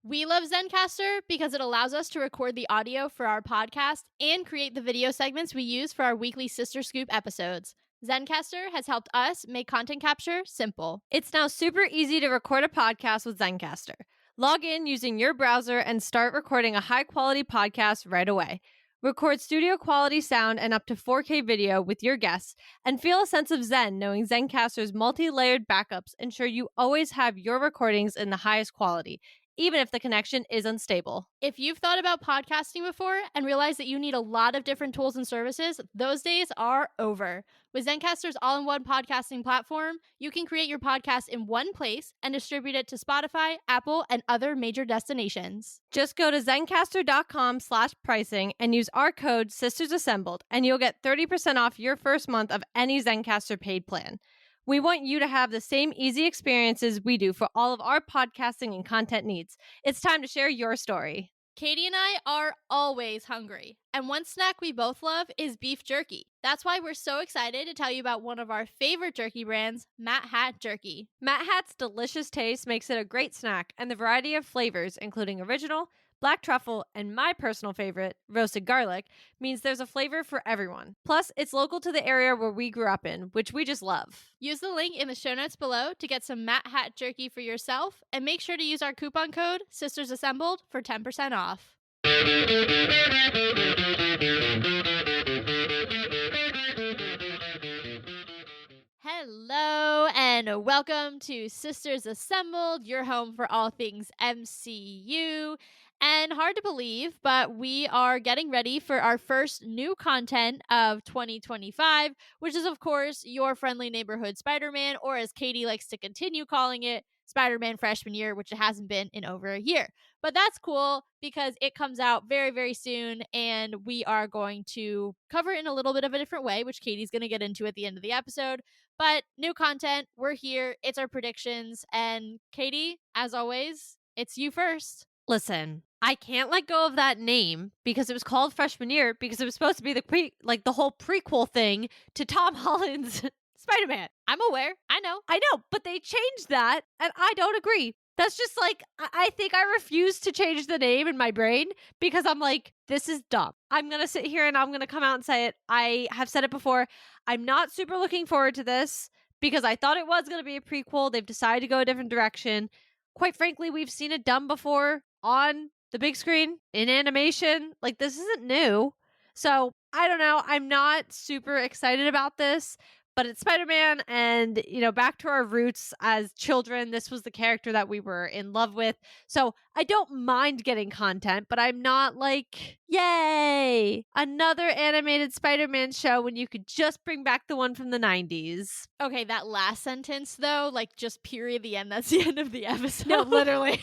We love Zencaster because it allows us to record the audio for our podcast and create the video segments we use for our weekly Sister Scoop episodes. Zencaster has helped us make content capture simple. It's now super easy to record a podcast with Zencaster. Log in using your browser and start recording a high-quality podcast right away. Record studio quality sound and up to 4K video with your guests, and feel a sense of zen knowing Zencaster's multi-layered backups ensure you always have your recordings in the highest quality, even if the connection is unstable. If you've thought about podcasting before and realized that you need a lot of different tools and services, those days are over. With Zencaster's all-in-one podcasting platform, you can create your podcast in one place and distribute it to Spotify, Apple, and other major destinations. Just go to zencastr.com/pricing and use our code SistersAssembled, and you'll get 30% off your first month of any Zencaster paid plan. We want you to have the same easy experiences we do for all of our podcasting and content needs. It's time to share your story. Katie and I are always hungry, and one snack we both love is beef jerky. That's why we're so excited to tell you about one of our favorite jerky brands, Matt Hat Jerky. Matt Hat's delicious taste makes it a great snack, and the variety of flavors, including original, black truffle, and my personal favorite, roasted garlic, means there's a flavor for everyone. Plus, it's local to the area where we grew up in, which we just love. Use the link in the show notes below to get some Matt Hat Jerky for yourself, and make sure to use our coupon code SistersAssembled for 10% off. Hello and welcome to Sisters Assembled, your home for all things MCU. And hard to believe, but we are getting ready for our first new content of 2025, which is, of course, your friendly neighborhood Spider-Man, or as Katie likes to continue calling it, Spider-Man freshman year, which it hasn't been in over a year. But that's cool because it comes out very, very soon, and we are going to cover it in a little bit of a different way, which Katie's going to get into at the end of the episode. But new content, we're here, it's our predictions, and Katie, as always, it's you first. Listen, I can't let go of that name because it was called freshman year because it was supposed to be the whole prequel thing to Tom Holland's Spider-Man. I'm aware. I know, but they changed that, and I don't agree. That's just like, I think I refuse to change the name in my brain because I'm like, this is dumb. I'm going to sit here and I'm going to come out and say it. I have said it before. I'm not super looking forward to this because I thought it was going to be a prequel. They've decided to go a different direction. Quite frankly, we've seen it done before on the big screen in animation. Like, this isn't new. So I don't know. I'm not super excited about this. But it's Spider-Man, and, back to our roots as children, this was the character that we were in love with. So I don't mind getting content, but I'm not like, yay, another animated Spider-Man show when you could just bring back the one from the 90s. Okay, that last sentence, though, just period, the end. That's the end of the episode. No, literally.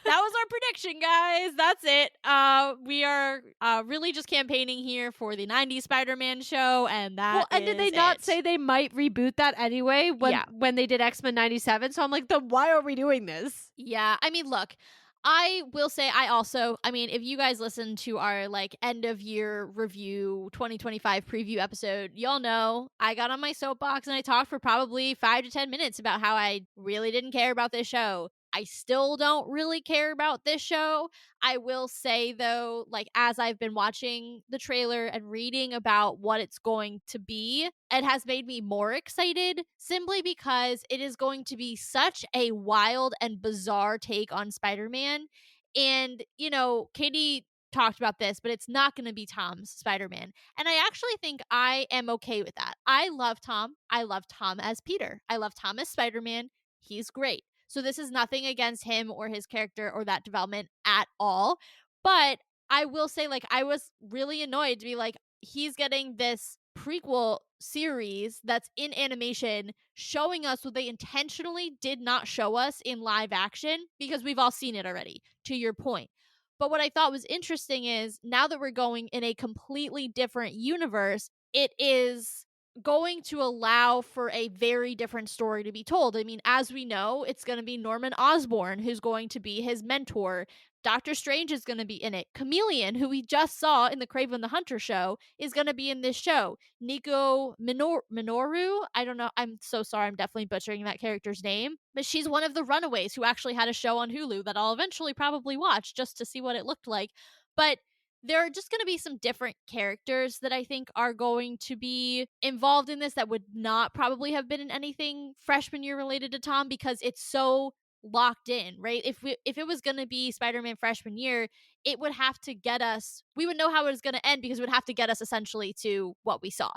That was our prediction, guys. That's it. We are really just campaigning here for the 90s Spider-Man show, and and did they not say they might reboot that anyway when they did X-Men 97? So I'm like, then why are we doing this? Yeah, I mean, look, I will say if you guys listen to our end of year review 2025 preview episode, y'all know I got on my soapbox and I talked for probably 5 to 10 minutes about how I really didn't care about this show. I still don't really care about this show. I will say, though, as I've been watching the trailer and reading about what it's going to be, it has made me more excited simply because it is going to be such a wild and bizarre take on Spider-Man. And, Katie talked about this, but it's not going to be Tom's Spider-Man. And I actually think I am okay with that. I love Tom. I love Tom as Peter. I love Tom as Spider-Man. He's great. So this is nothing against him or his character or that development at all. But I will say, I was really annoyed to be he's getting this prequel series that's in animation showing us what they intentionally did not show us in live action because we've all seen it already, to your point. But what I thought was interesting is now that we're going in a completely different universe, it is going to allow for a very different story to be told. I mean, as we know, it's going to be Norman Osborn who's going to be his mentor. Doctor Strange is going to be in it. Chameleon, who we just saw in the Craven the Hunter show, is going to be in this show. Nico Minoru, I don't know. I'm so sorry. I'm definitely butchering that character's name. But she's one of the Runaways who actually had a show on Hulu that I'll eventually probably watch just to see what it looked like. But there are just going to be some different characters that I think are going to be involved in this that would not probably have been in anything freshman year related to Tom, because it's so locked in, right? If it was going to be Spider-Man freshman year, it would have to get us, we would know how it was going to end because it would have to get us essentially to what we saw.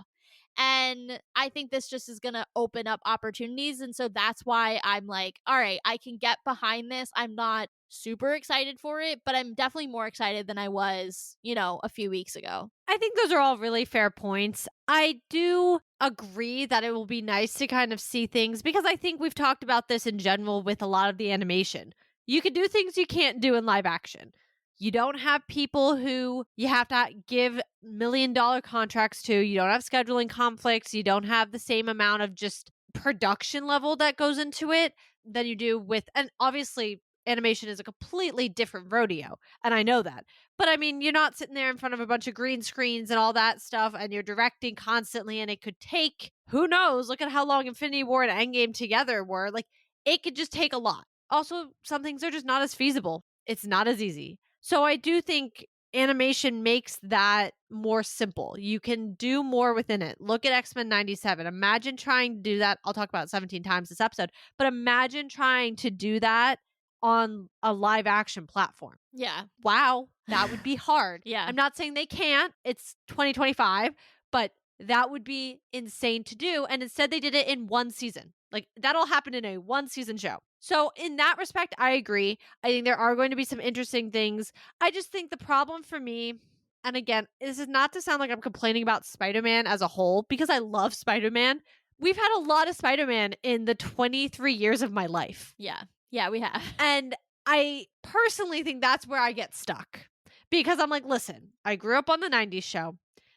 And I think this just is going to open up opportunities. And so that's why I'm like, all right, I can get behind this. I'm not super excited for it, but I'm definitely more excited than I was, a few weeks ago. I think those are all really fair points. I do agree that it will be nice to kind of see things because I think we've talked about this in general with a lot of the animation. You can do things you can't do in live action. You don't have people who you have to give $1 million contracts to. You don't have scheduling conflicts. You don't have the same amount of just production level that goes into it than you do with, and obviously, animation is a completely different rodeo. And I know that. But I mean, you're not sitting there in front of a bunch of green screens and all that stuff, and you're directing constantly, and it could take, who knows? Look at how long Infinity War and Endgame together were. Like, it could just take a lot. Also, some things are just not as feasible. It's not as easy. So I do think animation makes that more simple. You can do more within it. Look at X-Men 97. Imagine trying to do that. I'll talk about it 17 times this episode, but imagine trying to do that on a live action platform. Yeah. Wow, that would be hard. Yeah. I'm not saying they can't. It's 2025, but that would be insane to do. And instead, they did it in one season. Like, that'll happen in a one season show. So, in that respect, I agree. I think there are going to be some interesting things. I just think the problem for me, and again, this is not to sound like I'm complaining about Spider-Man as a whole, because I love Spider-Man. We've had a lot of Spider-Man in the 23 years of my life. Yeah. Yeah, we have. And I personally think that's where I get stuck because I'm like, listen, I grew up on the 90s show.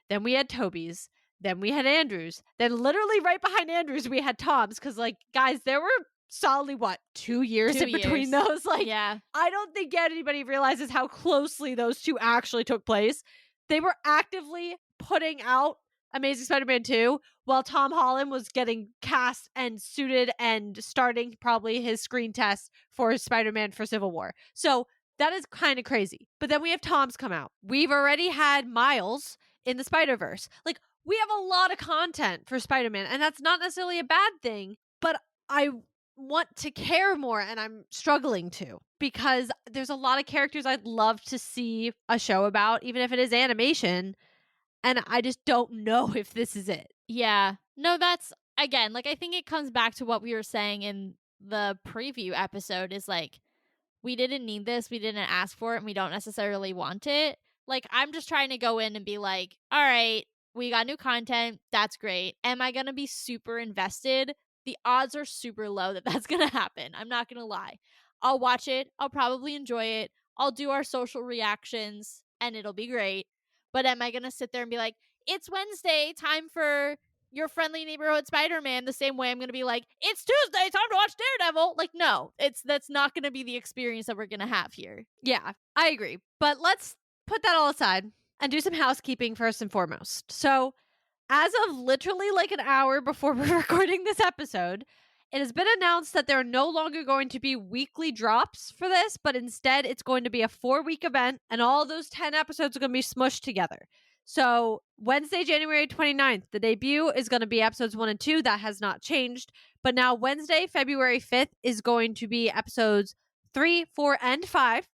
Then we had Toby's. Then we had Andrews. Then literally right behind Andrews, we had Tom's. Because, like, guys, there were solidly, 2 years 2 in between years. those? Like, Yeah. I don't think anybody realizes how closely those two actually took place. They were actively putting out Amazing Spider-Man 2 while Tom Holland was getting cast and suited and starting probably his screen test for Spider-Man for Civil War. So that is kind of crazy. But then we have Tom's come out. We've already had Miles in the Spider-Verse. Like, we have a lot of content for Spider-Man, and that's not necessarily a bad thing, but I want to care more, and I'm struggling to, because there's a lot of characters I'd love to see a show about, even if it is animation, and I just don't know if this is it. Yeah. No, that's, again, like, I think it comes back to what we were saying in the preview episode is like, we didn't need this, we didn't ask for it, and we don't necessarily want it. Like, I'm just trying to go in and be like, all right, we got new content. That's great. Am I going to be super invested? The odds are super low that that's going to happen. I'm not going to lie. I'll watch it. I'll probably enjoy it. I'll do our social reactions and it'll be great. But am I going to sit there and be like, it's Wednesday, time for your friendly neighborhood Spider-Man, the same way I'm going to be like, it's Tuesday, time to watch Daredevil? Like, no, that's not going to be the experience that we're going to have here. Yeah, I agree. But let's put that all aside and do some housekeeping first and foremost. So, as of literally like an hour before we're recording this episode, it has been announced that there are no longer going to be weekly drops for this, but instead it's going to be a 4-week event, and all those 10 episodes are going to be smushed together. So Wednesday, January 29th, the debut is going to be episodes 1 and 2. That has not changed. But now Wednesday, February 5th is going to be episodes 3, 4, and 5.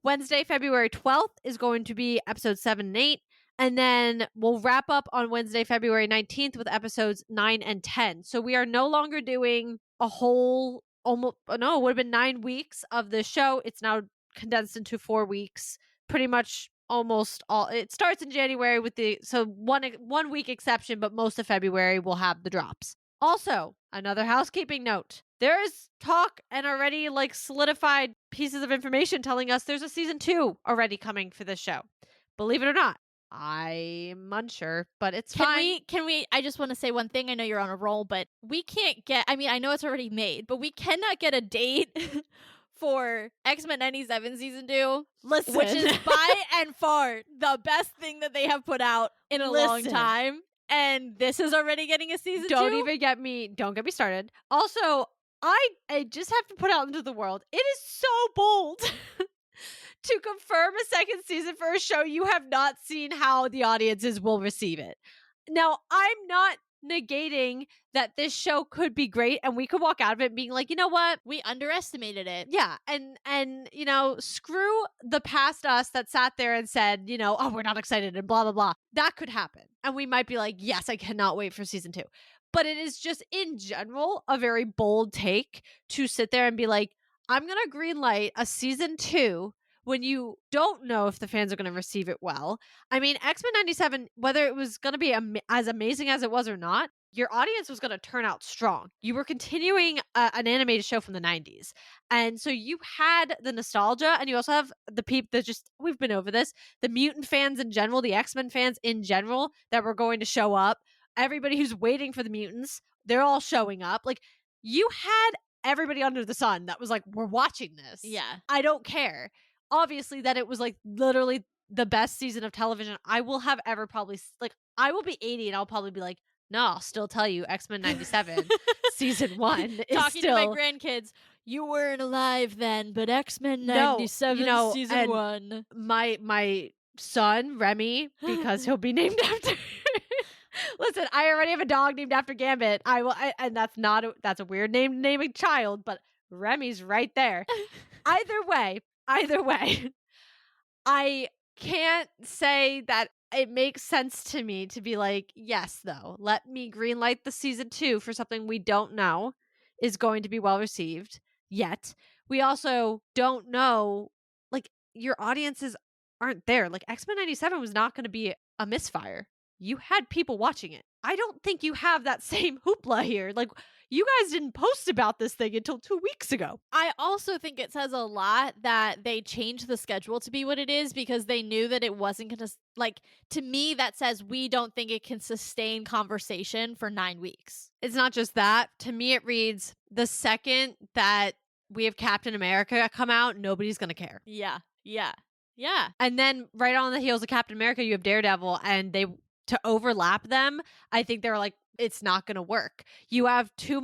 Wednesday, February 12th is going to be episodes 7 and 8. And then we'll wrap up on Wednesday, February 19th with episodes 9 and 10. So we are no longer doing a whole, it would have been 9 weeks of the show. It's now condensed into 4 weeks. Pretty much almost all. It starts in January with one week exception, but most of February will have the drops. Also, another housekeeping note. There is talk and already like solidified pieces of information telling us there's a season 2 already coming for this show. Believe it or not. I'm unsure, but it's Can fine. we can we I just wanna say one thing, I know you're on a roll, but we can't get I mean, I know it's already made, but we cannot get a date for X-Men 97 season 2, which Listen. is by and far the best thing that they have put out in a long Listen. time, and this is already getting a season 2? Don't get me started. Also, I just have to put out into the world, it is so bold to confirm a second season for a show you have not seen how the audiences will receive it. Now, I'm not negating that this show could be great and we could walk out of it being like, "You know what? We underestimated it. Yeah, and you know, screw the past us that sat there and said, you know, oh, we're not excited and blah blah blah. That could happen. And we might be like, yes, I cannot wait for season 2. But it is just in general a very bold take to sit there and be like, I'm going to green light a season 2 when you don't know if the fans are going to receive it well. I mean, X-Men 97, whether it was going to be as amazing as it was or not, your audience was going to turn out strong. You were continuing an animated show from the 90s. And so you had the nostalgia, and you also have the people that just, we've been over this, the mutant fans in general, the X-Men fans in general that were going to show up. Everybody who's waiting for the mutants, they're all showing up. Like, you had everybody under the sun that was like, we're watching this. Yeah. I don't care. Obviously, that it was like literally the best season of television I will have ever probably, like, I will be 80 and I'll probably be like, no, I'll still tell you X-Men 97 season 1 is Talking to my still grandkids, "You weren't alive then, but X-Men no, 97 you know, season and 1." my son Remy, because he'll be named after Listen, I already have a dog named after Gambit. And that's a weird name to name a child, but Remy's right there. Either way, I can't say that it makes sense to me to be like, yes, though, let me greenlight the season 2 for something we don't know is going to be well received yet. We also don't know, like, your audiences aren't there. Like, X-Men 97 was not going to be a misfire. You had people watching it. I don't think you have that same hoopla here. Like, you guys didn't post about this thing until 2 weeks ago. I also think it says a lot that they changed the schedule to be what it is because they knew that it wasn't going to, like, to me, that says we don't think it can sustain conversation for 9 weeks. It's not just that. To me, it reads the second that we have Captain America come out, nobody's going to care. Yeah. Yeah. Yeah. And then right on the heels of Captain America, you have Daredevil, and to overlap them, I think they're like, it's not going to work. You have too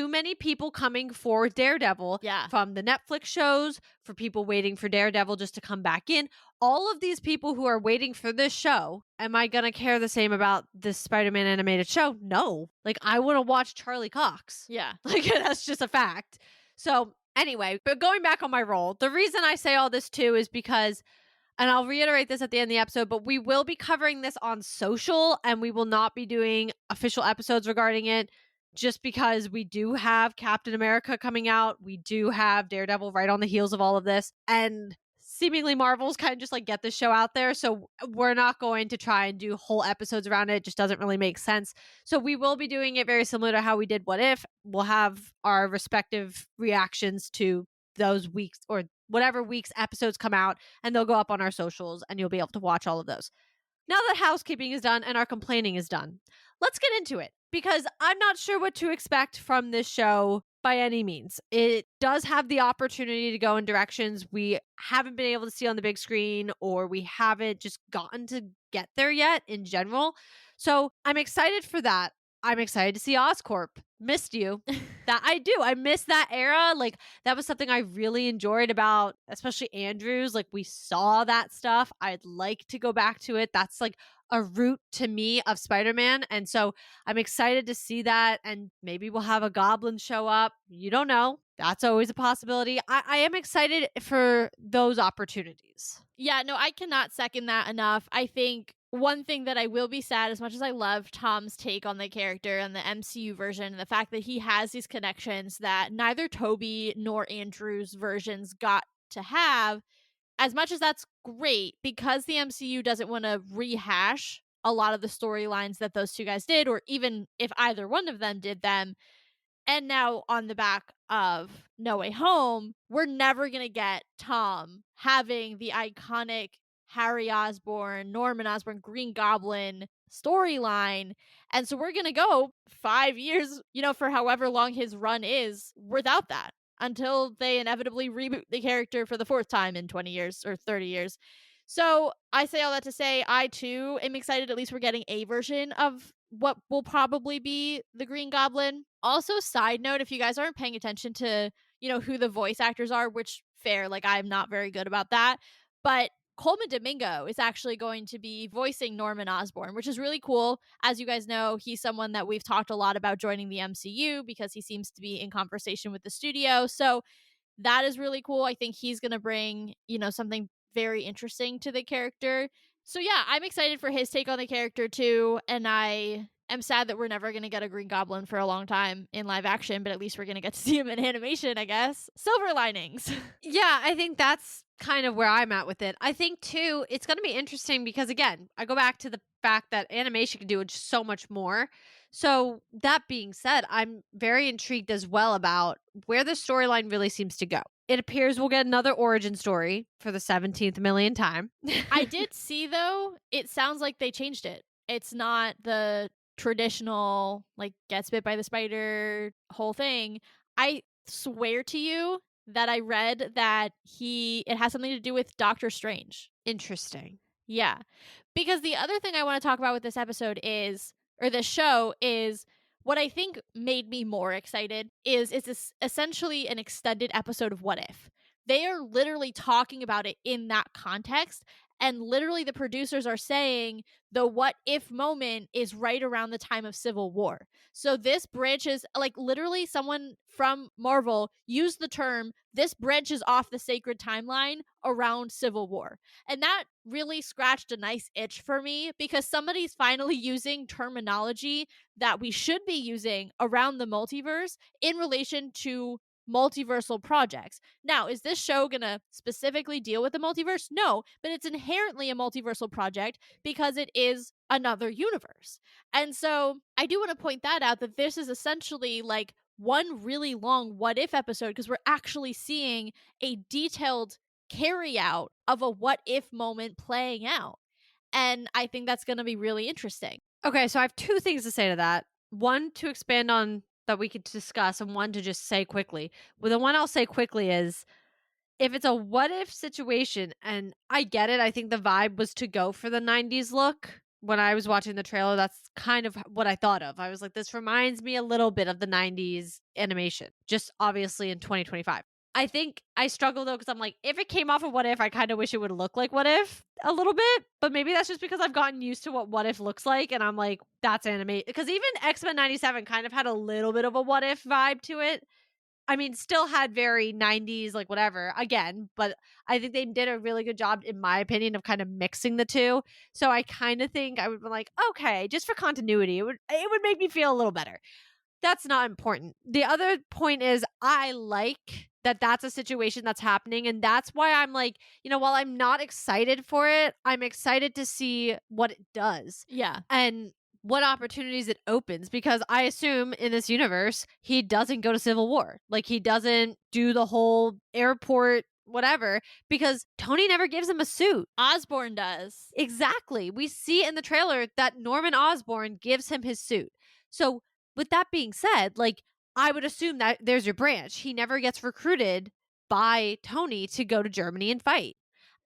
many people coming for Daredevil Yeah. from the Netflix shows, for people waiting for Daredevil just to come back in. All of these people who are waiting for this show, am I going to care the same about this Spider-Man animated show? No. Like, I want to watch Charlie Cox. Yeah. Like, that's just a fact. So anyway, but going back on my role, the reason I say all this too is because, and I'll reiterate this at the end of the episode, but we will be covering this on social and we will not be doing official episodes regarding it just because we do have Captain America coming out. We do have Daredevil right on the heels of all of this. And seemingly Marvel's kind of just like get this show out there. So we're not going to try and do whole episodes around it. It just doesn't really make sense. So we will be doing it very similar to how we did What If. We'll have our respective reactions to those weeks or whatever week's episodes come out, and they'll go up on our socials and you'll be able to watch all of those. Now that housekeeping is done and our complaining is done, let's get into it because I'm not sure what to expect from this show by any means. It does have the opportunity to go in directions we haven't been able to see on the big screen, or we haven't just gotten to get there yet in general. So I'm excited for that. I'm excited to see Oscorp. Missed you. That I do. I miss that era. Like, that was something I really enjoyed about, especially Andrews. Like, we saw that stuff. I'd like to go back to it. That's like a root to me of Spider-Man. And so I'm excited to see that. And maybe we'll have a goblin show up. You don't know. That's always a possibility. I am excited for those opportunities. Yeah, no, I cannot second that enough. I think one thing that I will be sad, as much as I love Tom's take on the character and the MCU version, and the fact that he has these connections that neither Toby nor Andrew's versions got to have, as much as that's great, because the MCU doesn't want to rehash a lot of the storylines that those two guys did, or even if either one of them did them. And now on the back of No Way Home, we're never going to get Tom having the iconic Harry Osborn, Norman Osborn, Green Goblin storyline. And so we're going to go 5 years, for however long his run is without that until they inevitably reboot the character for the fourth time in 20 years or 30 years. So I say all that to say, I too am excited. At least we're getting a version of what will probably be the Green Goblin. Also, side note, if you guys aren't paying attention to, who the voice actors are, which fair, like I'm not very good about that, but Coleman Domingo is actually going to be voicing Norman Osborn, which is really cool. As you guys know, he's someone that we've talked a lot about joining the MCU because he seems to be in conversation with the studio. So that is really cool. I think he's going to bring, something very interesting to the character. So yeah, I'm excited for his take on the character too. And I am sad that we're never going to get a Green Goblin for a long time in live action, but at least we're going to get to see him in animation, I guess. Silver linings. Yeah, I think that's kind of where I'm at with it. I think too, it's going to be interesting because again, I go back to the fact that animation can do just so much more. So that being said, I'm very intrigued as well about where the storyline really seems to go. It appears we'll get another origin story for the 17th million time. I did see though, it sounds like they changed it. It's not the traditional like gets bit by the spider whole thing. I swear to you that I read that it has something to do with Doctor Strange. Interesting. Yeah. Because the other thing I want to talk about with this episode or this show is what I think made me more excited is it's essentially an extended episode of What If. They are literally talking about it in that context. And literally, the producers are saying the what if moment is right around the time of Civil War. So, this branches, like, literally, someone from Marvel used the term, this branches off the sacred timeline around Civil War. And that really scratched a nice itch for me because somebody's finally using terminology that we should be using around the multiverse in relation to multiversal projects. Now, is this show going to specifically deal with the multiverse? No, but it's inherently a multiversal project because it is another universe. And so I do want to point that out that this is essentially like one really long what if episode because we're actually seeing a detailed carry out of a what if moment playing out. And I think that's going to be really interesting. Okay, so I have two things to say to that. One to expand on that we could discuss, and one to just say quickly. Well, the one I'll say quickly is if it's a what if situation, and I get it, I think the vibe was to go for the 90s look. When I was watching the trailer, that's kind of what I thought of. I was like, this reminds me a little bit of the 90s animation, just obviously in 2025. I think I struggle though because I'm like, if it came off of What If, I kind of wish it would look like What If a little bit, but maybe that's just because I've gotten used to what If looks like, and I'm like, that's animate. Because even X-Men '97 kind of had a little bit of a What If vibe to it. I mean, still had very 90s, like whatever, again, but I think they did a really good job, in my opinion, of kind of mixing the two. So I kind of think I would be like, okay, just for continuity, it would make me feel a little better. That's not important. The other point is I like that that's a situation that's happening. And that's why I'm like, while I'm not excited for it, I'm excited to see what it does Yeah. and what opportunities it opens. Because I assume in this universe, he doesn't go to Civil War. Like he doesn't do the whole airport, whatever, because Tony never gives him a suit. Osborn does. Exactly. We see in the trailer that Norman Osborn gives him his suit. So with that being said, like I would assume that there's your branch. He never gets recruited by Tony to go to Germany and fight.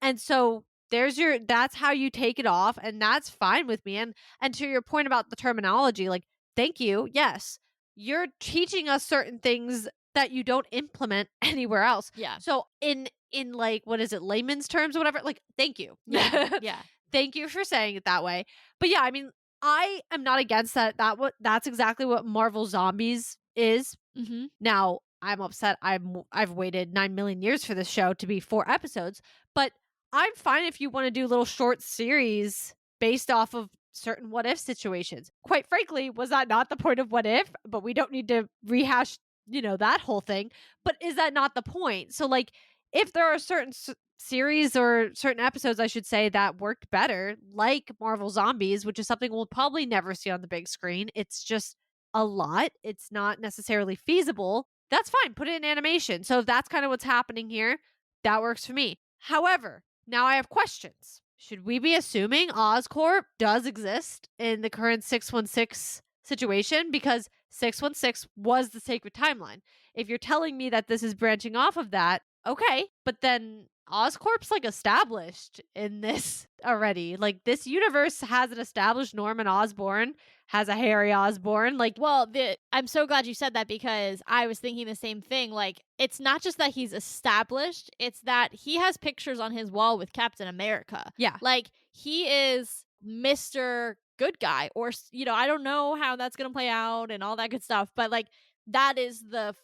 And so that's how you take it off, and that's fine with me. And to your point about the terminology, like thank you. Yes. You're teaching us certain things that you don't implement anywhere else. Yeah. So in like what is it, layman's terms or whatever, like thank you. Yeah. Yeah. Thank you for saying it that way. But yeah, I mean, I am not against that. That's exactly what Marvel Zombies is. Mm-hmm. Now, I'm upset. I've waited 9 million years for this show to be 4 episodes, but I'm fine if you want to do little short series based off of certain what if situations. Quite frankly, was that not the point of What If? But we don't need to rehash, that whole thing. But is that not the point? So like if there are certain series or certain episodes, I should say, that worked better, like Marvel Zombies, which is something we'll probably never see on the big screen. It's just a lot. It's not necessarily feasible. That's fine. Put it in animation. So if that's kind of what's happening here, that works for me. However, now I have questions. Should we be assuming Oscorp does exist in the current 616 situation? Because 616 was the sacred timeline. If you're telling me that this is branching off of that, okay. But then Oscorp's like established in this already. Like this universe has an established Norman Osborn, has a Harry Osborn. Like, Well, I'm so glad you said that because I was thinking the same thing. Like, it's not just that he's established, it's that he has pictures on his wall with Captain America. yeah. Like, he is Mr. Good Guy, or, I don't know how that's going to play out and all that good stuff, but like, that is the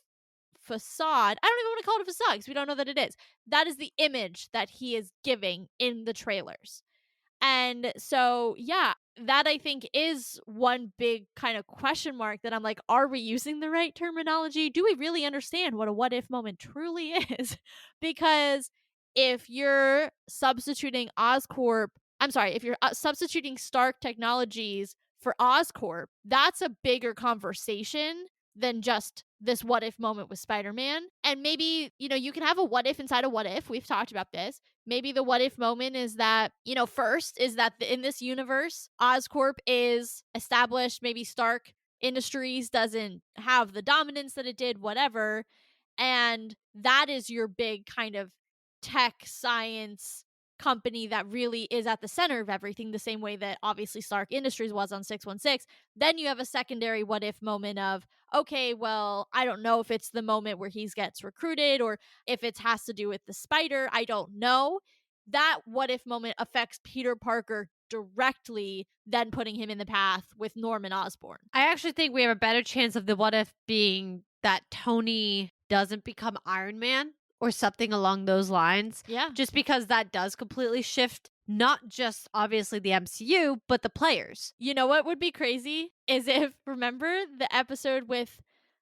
facade. I don't even want to call it a facade because we don't know that it is. That is the image that he is giving in the trailers. And so, yeah, that I think is one big kind of question mark that I'm like, are we using the right terminology? Do we really understand what a what if moment truly is? Because if you're substituting Oscorp, I'm sorry, if you're substituting Stark Technologies for Oscorp, that's a bigger conversation than just this what if moment with Spider-Man. And maybe, you can have a what if inside a what if. We've talked about this. Maybe the what if moment is that, first is that in this universe, Oscorp is established. Maybe Stark Industries doesn't have the dominance that it did, whatever. And that is your big kind of tech science company that really is at the center of everything, the same way that obviously Stark Industries was on 616. Then you have a secondary what if moment of, okay, well, I don't know if it's the moment where he gets recruited or if it has to do with the spider. I don't know. That what if moment affects Peter Parker directly, then putting him in the path with Norman Osborn. I actually think we have a better chance of the what if being that Tony doesn't become Iron Man or something along those lines. Yeah. Just because that does completely shift not just obviously the MCU, but the players. You know what would be crazy is if, remember the episode with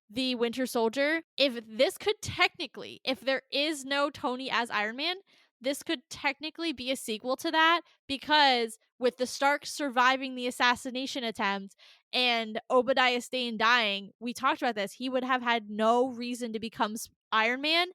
the Winter Soldier? If this could technically, if there is no Tony as Iron Man, this could technically be a sequel to that because with the Starks surviving the assassination attempt and Obadiah Stane dying, we talked about this. He would have had no reason to become Iron Man.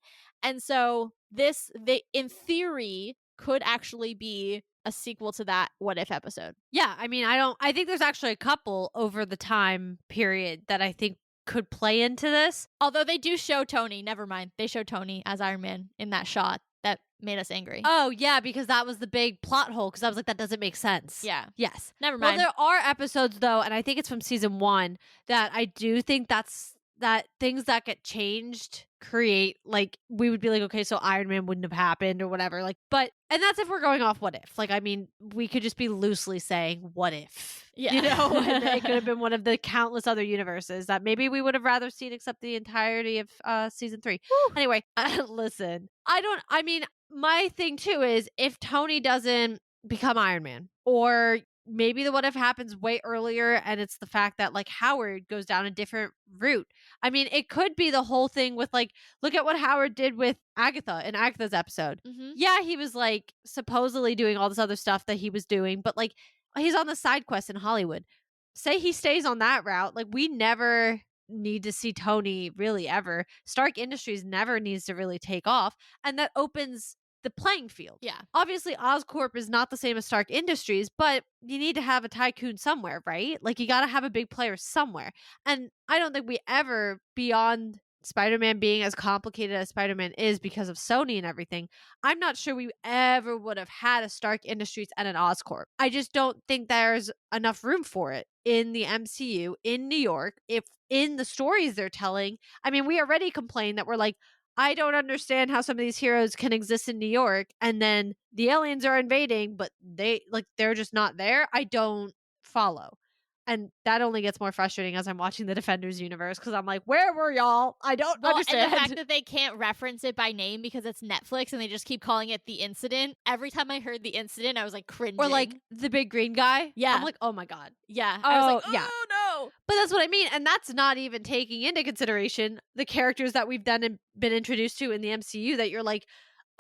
And so they in theory could actually be a sequel to that what if episode. Yeah, I mean, I think there's actually a couple over the time period that I think could play into this. Although they do show Tony, never mind. They show Tony as Iron Man in that shot that made us angry. Oh, yeah, because that was the big plot hole because I was like, that doesn't make sense. Yeah. Yes. Never mind. Well, there are episodes though, and I think it's from season 1 that I do think that things that get changed create like we would be like, okay, so Iron Man wouldn't have happened or whatever. Like, but and that's if we're going off what if. Like, I mean, we could just be loosely saying what if. Yeah. You know, and it could have been one of the countless other universes that maybe we would have rather seen except the entirety of season 3. Whew. Anyway, listen. I mean, my thing too is if Tony doesn't become Iron Man or maybe the what if happens way earlier and it's the fact that like Howard goes down a different route. I mean, it could be the whole thing with like, look at what Howard did with Agatha in Agatha's episode. Mm-hmm. Yeah, he was like supposedly doing all this other stuff that he was doing, but like he's on the side quest in Hollywood. Say he stays on that route, like we never need to see Tony really ever. Stark Industries never needs to really take off, and that opens the playing field. Yeah. Obviously, Oscorp is not the same as Stark Industries, but you need to have a tycoon somewhere, right? Like, you got to have a big player somewhere. And I don't think we ever, beyond Spider-Man being as complicated as Spider-Man is because of Sony and everything, I'm not sure we ever would have had a Stark Industries and an Oscorp. I just don't think there's enough room for it in the MCU, in New York, if in the stories they're telling. I mean, we already complain that we're like, I don't understand how some of these heroes can exist in New York and then the aliens are invading, but they're just not there. I don't follow. And that only gets more frustrating as I'm watching the Defenders universe because I'm like, where were y'all? I don't understand. And the fact that they can't reference it by name because it's Netflix and they just keep calling it The Incident. Every time I heard The Incident, I was like cringing. Or like the big green guy. Yeah. I'm like, oh my God. Yeah. I was like, oh yeah. no. But that's what I mean. And that's not even taking into consideration the characters that we've done and been introduced to in the MCU that you're like,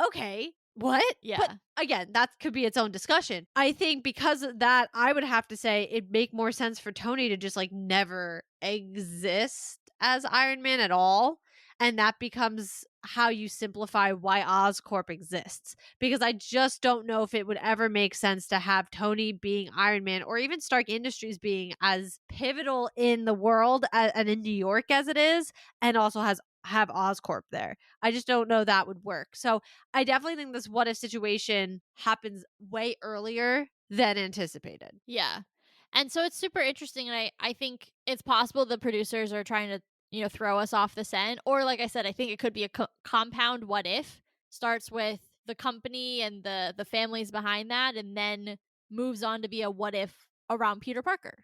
okay, what? Yeah. But again, that could be its own discussion. I think because of that, I would have to say it'd make more sense for Tony to just like never exist as Iron Man at all. And that becomes how you simplify why Oscorp exists, because I just don't know if it would ever make sense to have Tony being Iron Man or even Stark Industries being as pivotal in the world and in New York as it is, and also has have Oscorp there. I just don't know that would work. So I definitely think this what if situation happens way earlier than anticipated. Yeah. And so it's super interesting, and I think it's possible the producers are trying to, throw us off the scent, or like I said, I think it could be a compound what if. Starts with the company and the families behind that, and then moves on to be a what if around Peter Parker.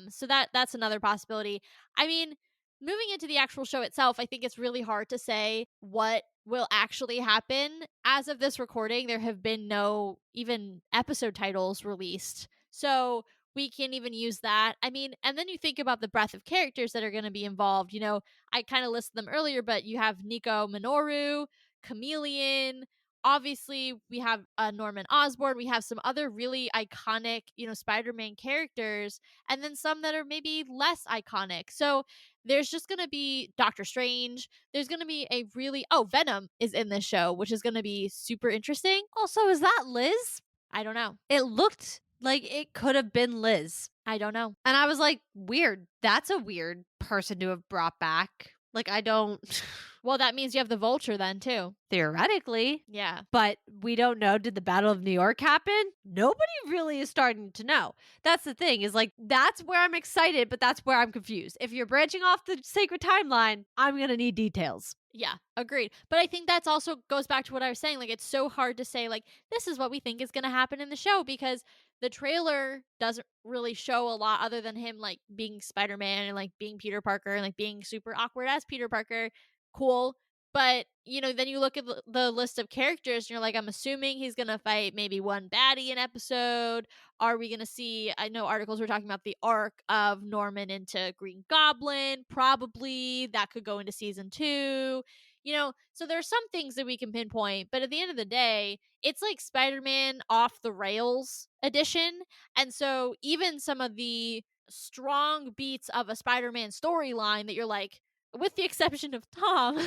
So that's another possibility. I mean, moving into the actual show itself, I think it's really hard to say what will actually happen. As of this recording, there have been no even episode titles released. So we can't even use that. I mean, and then you think about the breadth of characters that are going to be involved. I kind of listed them earlier, but you have Nico Minoru, Chameleon. Obviously, we have Norman Osborn. We have some other really iconic, Spider Man characters, and then some that are maybe less iconic. So there's just going to be Doctor Strange. There's going to be a really, Venom is in this show, which is going to be super interesting. Also, is that Liz? I don't know. It looked like it could have been Liz. I don't know. And I was like, weird. That's a weird person to have brought back. Like, I don't. Well, that means you have the Vulture then too. Theoretically. Yeah. But we don't know. Did the Battle of New York happen? Nobody really is starting to know. That's the thing, is like, that's where I'm excited, but that's where I'm confused. If you're branching off the sacred timeline, I'm going to need details. Yeah, agreed. But I think that's also goes back to what I was saying. Like, it's so hard to say, like, this is what we think is going to happen in the show, because the trailer doesn't really show a lot other than him, like, being Spider Man and, like, being Peter Parker and, like, being super awkward as Peter Parker. Cool. But, then you look at the list of characters and you're like, I'm assuming he's going to fight maybe one baddie an episode. Are we going to see, I know articles were talking about the arc of Norman into Green Goblin. Probably that could go into season 2. So there's some things that we can pinpoint, but at the end of the day, it's like Spider-Man off the rails edition. And so even some of the strong beats of a Spider-Man storyline that you're like, with the exception of Tom,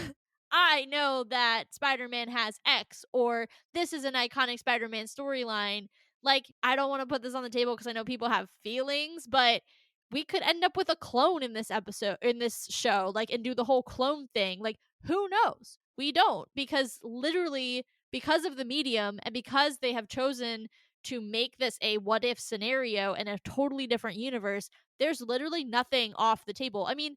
I know that Spider-Man has X, or this is an iconic Spider-Man storyline. Like, I don't want to put this on the table because I know people have feelings, but we could end up with a clone in this episode, in this show, like, and do the whole clone thing. Like, who knows? We don't, because literally, because of the medium and because they have chosen to make this a what if scenario in a totally different universe, there's literally nothing off the table. I mean,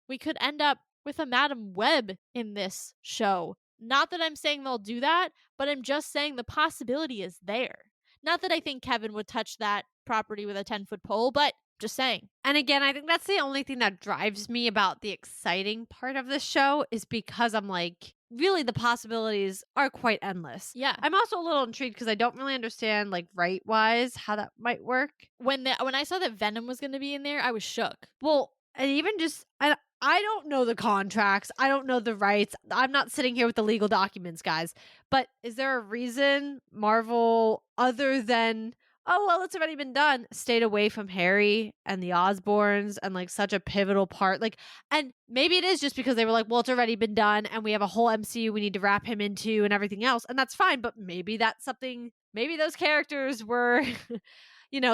we could end up with a Madam Web in this show. Not that I'm saying they'll do that, but I'm just saying the possibility is there. Not that I think Kevin would touch that property with a 10-foot pole, but just saying. And again, I think that's the only thing that drives me about the exciting part of this show, is because I'm like, really, the possibilities are quite endless. Yeah. I'm also a little intrigued because I don't really understand, like, right wise how that might work. When I saw that Venom was going to be in there, I was shook. Well, and even just I don't know the contracts. I don't know the rights. I'm not sitting here with the legal documents, guys. But is there a reason Marvel, other than, oh, well, it's already been done, stayed away from Harry and the Osborns and, like, such a pivotal part? Like, and maybe it is just because they were like, well, it's already been done and we have a whole MCU we need to wrap him into and everything else. And that's fine. But maybe that's something, maybe those characters were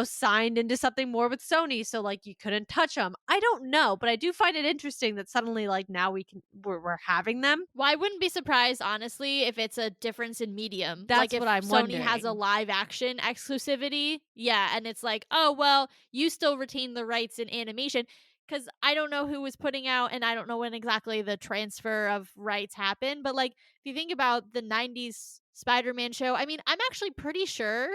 signed into something more with Sony, so, like, you couldn't touch them. I don't know, but I do find it interesting that suddenly, like, now we're having them. Well, I wouldn't be surprised, honestly, if it's a difference in medium. That's like, if what I'm Sony has a wondering. live action exclusivity, yeah, and it's like, oh, well, you still retain the rights in animation. Because I don't know who was putting out, and I don't know when exactly the transfer of rights happened. But, like, if you think about the 90s Spider Man show, I mean, I'm actually pretty sure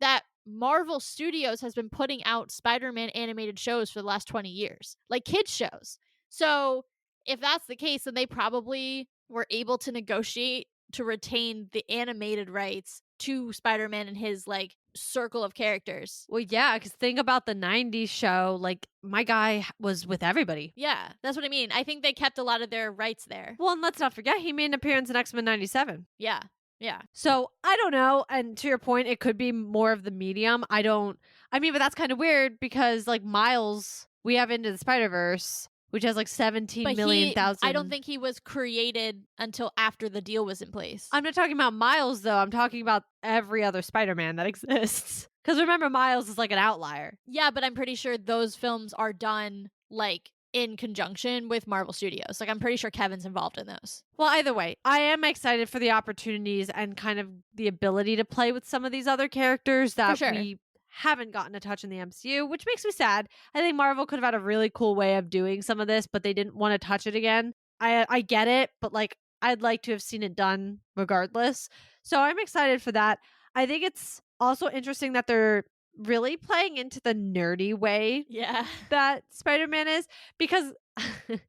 that Marvel Studios has been putting out Spider-Man animated shows for the last 20 years, like kids shows. So, if that's the case, then they probably were able to negotiate to retain the animated rights to Spider-Man and his, like, circle of characters. Well, yeah, because think about the 90s show. Like, my guy was with everybody. Yeah, that's what I mean. I think they kept a lot of their rights there. Well, and let's not forget, he made an appearance in X-Men 97. Yeah. Yeah. So, I don't know, and to your point, it could be more of the medium. But that's kind of weird because, like, Miles, we have Into the Spider-Verse, which has like 17 But million I don't thousand. think he was created until after the deal was in place. I'm not talking about Miles though. I'm talking about every other Spider-Man that exists. Because remember, Miles is like an outlier. Yeah, but I'm pretty sure those films are done like in conjunction with Marvel Studios. Like I'm pretty sure Kevin's involved in those. Well, either way, I am excited for the opportunities and kind of the ability to play with some of these other characters For that sure. we haven't gotten a touch in the MCU, which makes me sad. I think Marvel could have had a really cool way of doing some of this, but they didn't want to touch it again. I get it, but like I'd like to have seen it done regardless. So I'm excited for that. I think it's also interesting that they're really playing into the nerdy way Yeah. that Spider-Man is, because not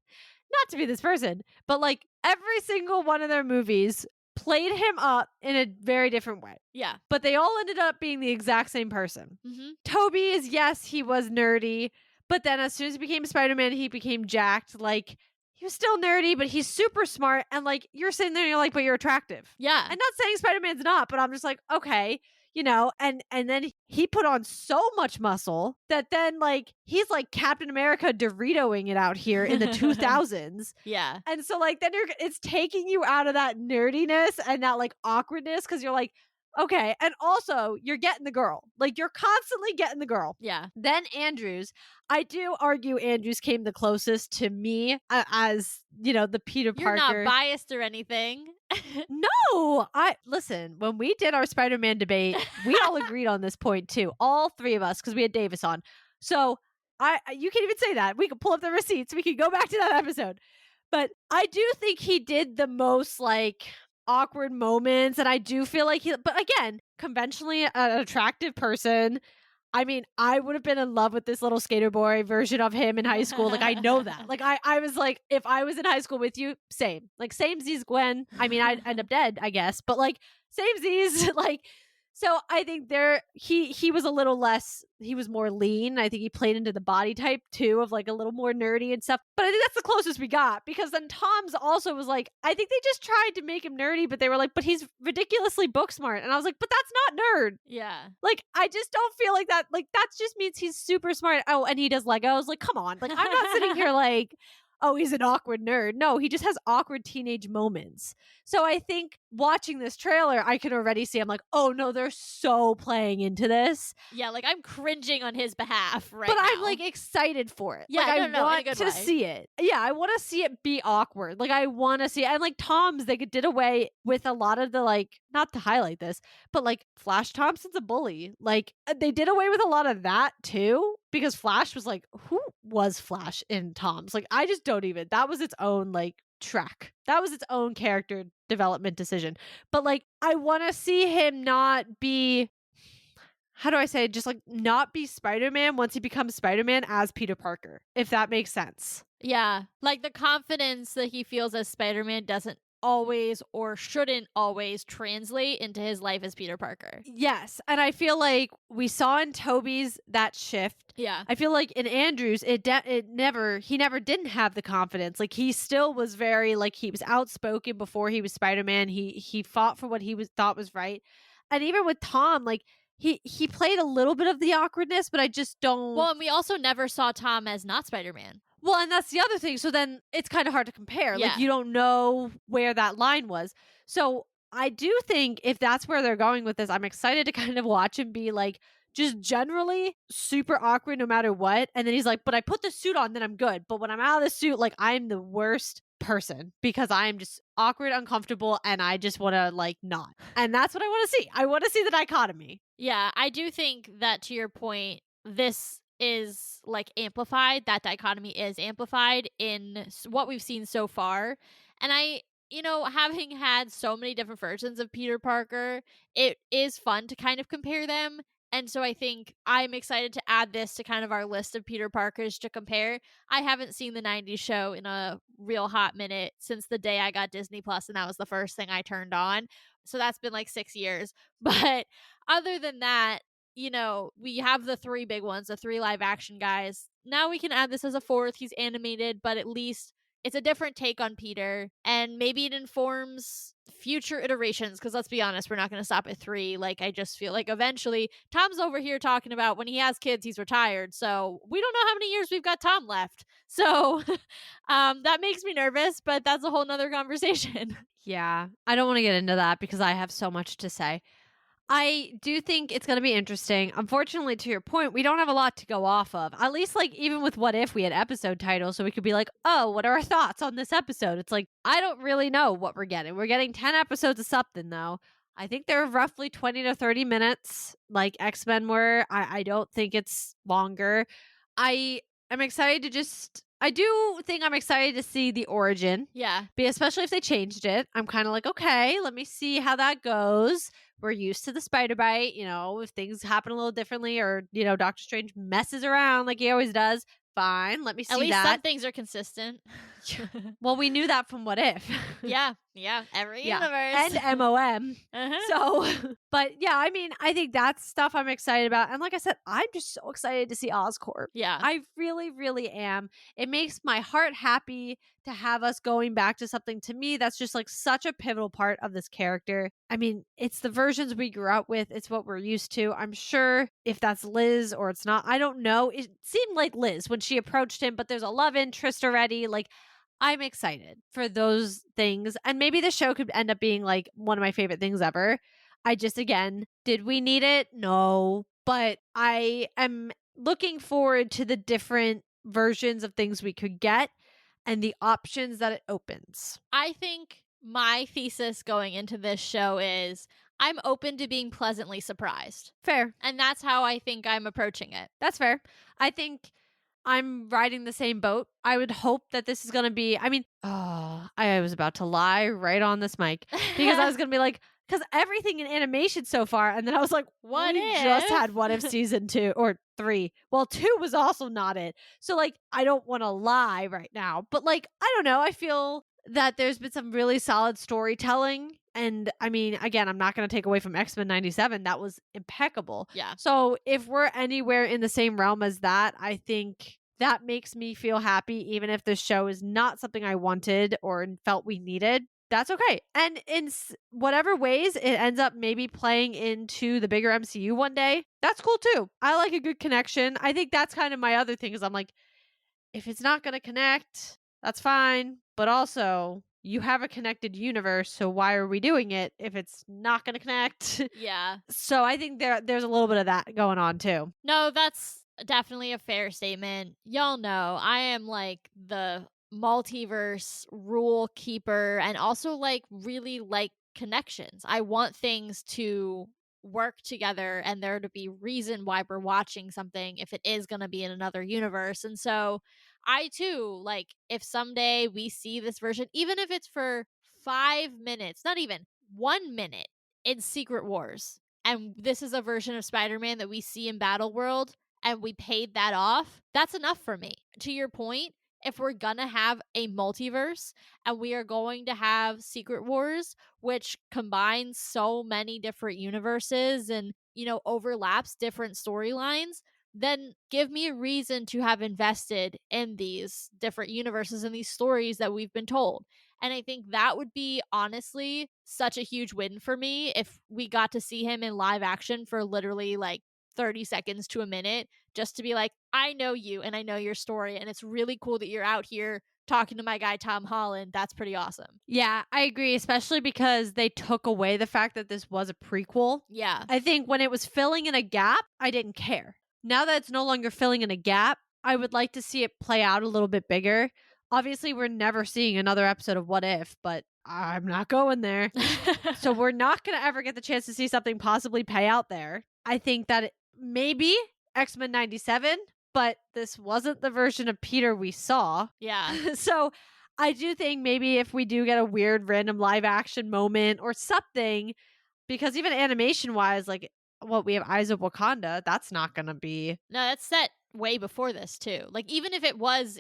to be this person, but like every single one of their movies played him up in a very different way. Yeah. But they all ended up being the exact same person. Mhm. Toby is, yes, he was nerdy, but then as soon as he became Spider-Man, he became jacked. Like, he was still nerdy, but he's super smart. And like, you're sitting there and you're like, but you're attractive. Yeah. And not saying Spider-Man's not, but I'm just like, okay, you know, and then he put on so much muscle that then like he's like Captain America Doritoing it out here in the 2000s. Yeah. And so like then it's taking you out of that nerdiness and that like awkwardness, because you're like, okay, and also you're getting the girl. Like you're constantly getting the girl. Yeah. Then Andrews, I do argue Andrews came the closest to me as, you know, the Peter You're Parker. not biased or anything. No, I listen, when we did our Spider-Man debate, we all agreed on this point too. All three of us, because we had Davis on. So you can't even say that. We could pull up the receipts. We could go back to that episode. But I do think he did the most like awkward moments. And I do feel like but again, conventionally an attractive person. I mean, I would have been in love with this little skater boy version of him in high school. Like, I know that. Like, I was like, if I was in high school with you, same. Like, samesies, Gwen. I mean, I'd end up dead, I guess. But like, samesies, like, so I think he was a little less, he was more lean. I think he played into the body type too of like a little more nerdy and stuff. But I think that's the closest we got, because then Tom's also was like, I think they just tried to make him nerdy, but they were like, but he's ridiculously book smart. And I was like, but that's not nerd. Yeah. Like, I just don't feel like that. Like, that just means he's super smart. Oh, and he does Legos. Like, come on. Like, I'm not sitting here like, oh, he's an awkward nerd. No, he just has awkward teenage moments. So I think watching this trailer, I can already see, I'm like, oh no, they're so playing into this. Yeah, like I'm cringing on his behalf right But now. I'm like excited for it. Yeah, like, no, I no, in a want good to way. see it. Yeah, I want to see it be awkward. Like, I want to see it. And like Tom's, they did away with a lot of the like, not to highlight this, but like Flash Thompson's a bully. Like, they did away with a lot of that too, because Flash was like, who was Flash in Tom's? Like, I just don't even. That was its own like track. That was its own character development decision. But like, I want to see him not be, how do I say it? Just like not be Spider-Man once he becomes Spider-Man as Peter Parker, if that makes sense. Yeah, like the confidence that he feels as Spider-Man doesn't always or shouldn't always translate into his life as Peter Parker. Yes, and I feel like we saw in Toby's that shift. Yeah. I feel like in Andrews, he never didn't have the confidence. Like, he still was very like, he was outspoken before he was Spider-Man. He fought for what thought was right. And even with Tom, like he played a little bit of the awkwardness, but I just don't. Well, and we also never saw Tom as not Spider-Man. Well, and that's the other thing. So then it's kind of hard to compare. Yeah. Like, you don't know where that line was. So I do think if that's where they're going with this, I'm excited to kind of watch him be like just generally super awkward no matter what. And then he's like, but I put the suit on, then I'm good. But when I'm out of the suit, like, I'm the worst person because I'm just awkward, uncomfortable, and I just want to like not. And that's what I want to see. I want to see the dichotomy. Yeah, I do think that, to your point, this is like amplified. That dichotomy is amplified in what we've seen so far. And having had so many different versions of Peter Parker, it is fun to kind of compare them. And so I think I'm excited to add this to kind of our list of Peter Parkers to compare. I haven't seen the 90s show in a real hot minute since the day I got Disney Plus, and that was the first thing I turned on. So that's been like 6 years. But other than that, we have the three big ones, the three live action guys. Now we can add this as a fourth. He's animated, but at least it's a different take on Peter, and maybe it informs future iterations, because let's be honest, we're not going to stop at 3. Like, I just feel like eventually Tom's over here talking about when he has kids, he's retired. So we don't know how many years we've got Tom left. So that makes me nervous, but that's a whole nother conversation. Yeah, I don't want to get into that because I have so much to say. I do think it's going to be interesting. Unfortunately, to your point, we don't have a lot to go off of. At least, like, even with What If, we had episode titles, so we could be like, oh, what are our thoughts on this episode? It's like, I don't really know what we're getting. We're getting 10 episodes of something, though. I think they're roughly 20 to 30 minutes, like X-Men were. I don't think it's longer. I am excited to I do think I'm excited to see the origin, Yeah. especially if they changed it. I'm kind of like, okay, let me see how that goes. We're used to the spider bite, if things happen a little differently or, Doctor Strange messes around like he always does, fine, let me At see least some that. things are consistent. Well, we knew that from What If. Yeah. Yeah. Every Yeah. universe. And MOM. Uh-huh. So, but yeah, I mean, I think that's stuff I'm excited about. And like I said, I'm just so excited to see Oscorp. Yeah. I really, really am. It makes my heart happy to have us going back to something, to me, that's just like such a pivotal part of this character. I mean, it's the versions we grew up with. It's what we're used to. I'm sure if that's Liz or it's not, I don't know. It seemed like Liz when she approached him, but there's a love interest already. Like, I'm excited for those things. And maybe the show could end up being like one of my favorite things ever. I just, again, did we need it? No. But I am looking forward to the different versions of things we could get and the options that it opens. I think my thesis going into this show is I'm open to being pleasantly surprised. Fair. And that's how I think I'm approaching it. That's fair. I think I'm riding the same boat. I would hope that this is going to be, I was about to lie right on this mic because I was going to be like, because everything in animation so far. And then I was like, What we if? just had What If season 2 or 3. Well, 2 was also not it. So like, I don't want to lie right now, but like, I don't know. I feel that there's been some really solid storytelling. And I mean, again, I'm not going to take away from X-Men 97. That was impeccable. Yeah. So if we're anywhere in the same realm as that, I think that makes me feel happy, even if the show is not something I wanted or felt we needed. That's okay. And in whatever ways it ends up maybe playing into the bigger MCU one day, that's cool too. I like a good connection. I think that's kind of my other thing is I'm like, if it's not going to connect, that's fine. But also, you have a connected universe, so why are we doing it if it's not going to connect? Yeah. So I think there's a little bit of that going on too. No, that's definitely a fair statement. Y'all know I am like the multiverse rule keeper and also like really like connections. I want things to work together and there to be reason why we're watching something if it is going to be in another universe. And so I too, like, if someday we see this version, even if it's for 5 minutes, not even 1 minute in Secret Wars, and this is a version of Spider-Man that we see in Battle World, and we paid that off, that's enough for me. To your point, if we're gonna have a multiverse and we are going to have Secret Wars, which combines so many different universes and, overlaps different storylines, then give me a reason to have invested in these different universes and these stories that we've been told. And I think that would be honestly such a huge win for me if we got to see him in live action for literally like 30 seconds to a minute, just to be like, I know you and I know your story. And it's really cool that you're out here talking to my guy, Tom Holland. That's pretty awesome. Yeah, I agree, especially because they took away the fact that this was a prequel. Yeah. I think when it was filling in a gap, I didn't care. Now that it's no longer filling in a gap, I would like to see it play out a little bit bigger. Obviously, we're never seeing another episode of What If, but I'm not going there. So we're not going to ever get the chance to see something possibly pay out there. I think that maybe X-Men 97, but this wasn't the version of Peter we saw. Yeah. So I do think maybe if we do get a weird random live action moment or something, because even animation wise, like what we have Eyes of Wakanda, that's not going to be. No, that's set way before this too. Like even if it wasn't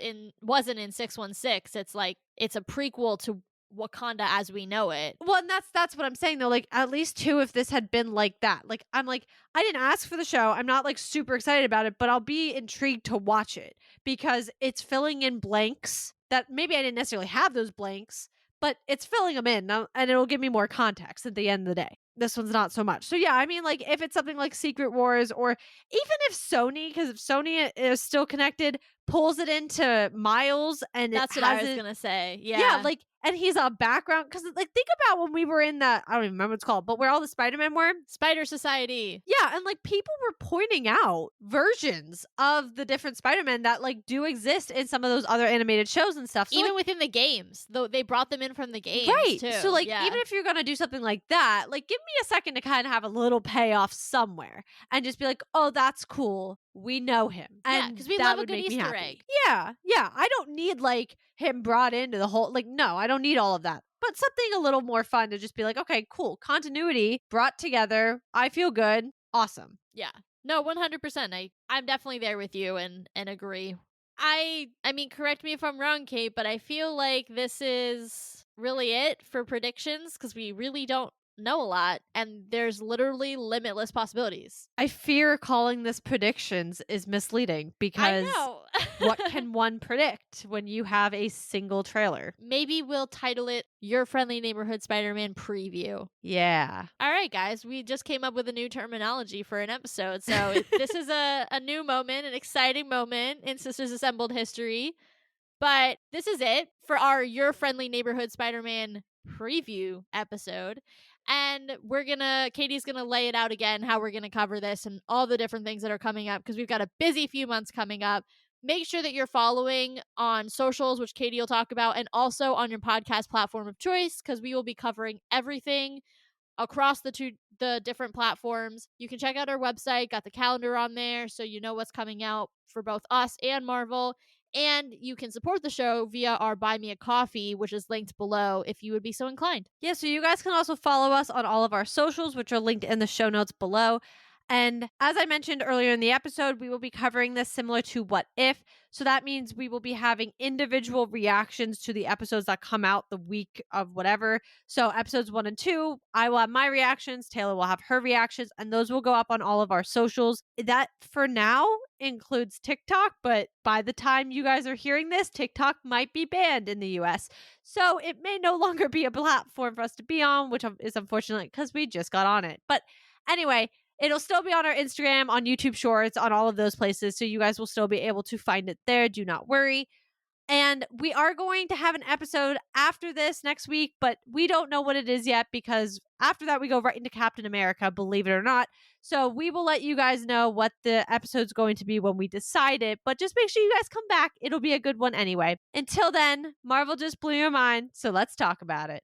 in 616, it's like it's a prequel to Wakanda as we know it. Well, and that's what I'm saying though. Like at least too, if this had been like that, like I'm like I didn't ask for the show. I'm not like super excited about it, but I'll be intrigued to watch it because it's filling in blanks that maybe I didn't necessarily have those blanks, but it's filling them in and it'll give me more context at the end of the day. This one's not so much. So yeah, I mean, like if it's something like Secret Wars, or even if Sony, because if Sony is still connected, pulls it into Miles and it That's what I has was it, gonna say. yeah, Yeah. like, and he's a background, because like think about when we were in that, I don't even remember what it's called, but where all the Spider-Man were. Spider Society. Yeah, and like people were pointing out versions of the different Spider-Man that like do exist in some of those other animated shows and stuff. So Even like, within the games, though they brought them in from the games right. So too. like Yeah. even if you're gonna do something like that, like give me a second to kind of have a little payoff somewhere and just be like, oh, that's cool. We know him. Yeah, And because we that love a would good make me Easter happy. egg. Yeah. Yeah. I don't need like him brought into the whole, like, no, I don't need all of that. But something a little more fun to just be like, okay, cool. Continuity brought together. I feel good. Awesome. Yeah. No, 100%. I'm definitely there with you and agree. I mean, correct me if I'm wrong, Kate, but I feel like this is really it for predictions because we really don't know a lot and there's literally limitless possibilities. I fear calling this predictions is misleading I because know. what can one predict when you have a single trailer? Maybe we'll title it Your Friendly Neighborhood Spider-Man Preview. Yeah. All right, guys, we just came up with a new terminology for an episode. So this is a new moment, an exciting moment in Sisters Assembled history. But this is it for our Your Friendly Neighborhood Spider-Man preview episode. And Katie's gonna lay it out again how we're gonna cover this and all the different things that are coming up because we've got a busy few months coming up. Make sure that you're following on socials, which Katie will talk about, and also on your podcast platform of choice because we will be covering everything across the different platforms. You can check out our website, got the calendar on there so you know what's coming out for both us and Marvel. And you can support the show via our Buy Me a Coffee, which is linked below if you would be so inclined. Yeah, so you guys can also follow us on all of our socials, which are linked in the show notes below. And as I mentioned earlier in the episode, we will be covering this similar to What If. So that means we will be having individual reactions to the episodes that come out the week of whatever. So episodes 1 and 2, I will have my reactions, Taylor will have her reactions, and those will go up on all of our socials. That for now includes TikTok, but by the time you guys are hearing this, TikTok might be banned in the US. So it may no longer be a platform for us to be on, which is unfortunate because we just got on it. But anyway, it'll still be on our Instagram, on YouTube Shorts, on all of those places. So you guys will still be able to find it there. Do not worry. And we are going to have an episode after this next week, but we don't know what it is yet because after that we go right into Captain America, believe it or not. So we will let you guys know what the episode's going to be when we decide it, but just make sure you guys come back. It'll be a good one anyway. Until then, Marvel just blew your mind, so let's talk about it.